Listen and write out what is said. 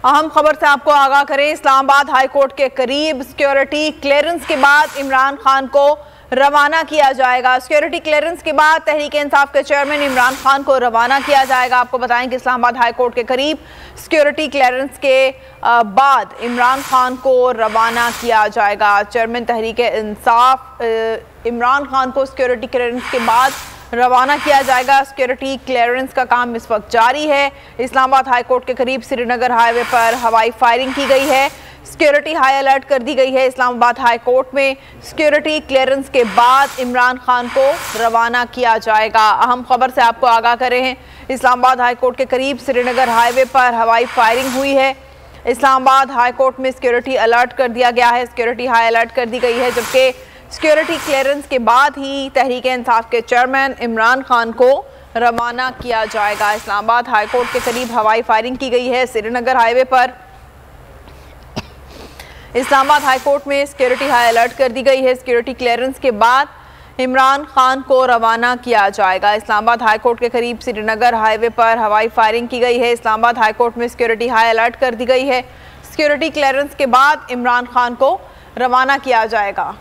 अहम खबर से आपको आगाह करें। इस्लामाबाद हाई कोर्ट के करीब सिक्योरिटी क्लियरेंस के बाद इमरान खान को रवाना किया जाएगा। सिक्योरिटी क्लियरेंस के बाद तहरीक इंसाफ के चेयरमैन इमरान खान को रवाना किया जाएगा। आपको बताएं कि इस्लामाबाद हाई कोर्ट के करीब सिक्योरिटी क्लियरेंस के बाद इमरान खान को रवाना किया जाएगा। चेयरमैन तहरीक इंसाफ इमरान खान को सिक्योरिटी क्लियरेंस के बाद रवाना किया जाएगा। सिक्योरिटी क्लियरेंस का काम इस वक्त जारी है। इस्लामाबाद हाई कोर्ट के करीब श्रीनगर हाईवे पर हवाई फायरिंग की गई है। सिक्योरिटी हाई अलर्ट कर दी गई है। इस्लामाबाद हाई कोर्ट में सिक्योरिटी क्लियरेंस के बाद इमरान खान को रवाना किया जाएगा। अहम खबर से आपको आगाह कर रहे हैं। इस्लामाबाद हाई कोर्ट के करीब श्रीनगर हाईवे पर हवाई फायरिंग हुई है। इस्लामाबाद हाई कोर्ट में सिक्योरिटी अलर्ट कर दिया गया है। सिक्योरिटी हाई अलर्ट कर दी गई है, जबकि सिक्योरिटी क्लियरेंस के बाद ही तहरीक इंसाफ के चेयरमैन इमरान खान को रवाना किया जाएगा। इस्लामाबाद हाई कोर्ट के करीब हवाई फायरिंग की गई है। श्रीनगर हाईवे पर इस्लामाबाद हाई कोर्ट में सिक्योरिटी हाई अलर्ट कर दी गई है। सिक्योरिटी क्लियरेंस के बाद इमरान खान को रवाना किया जाएगा। इस्लामाबाद हाई कोर्ट के करीब श्रीनगर हाईवे पर हवाई फायरिंग की गई है। इस्लामाबाद हाई कोर्ट में सिक्योरिटी हाई अलर्ट कर दी गई है। सिक्योरिटी क्लियरेंस के बाद इमरान खान को रवाना किया जाएगा।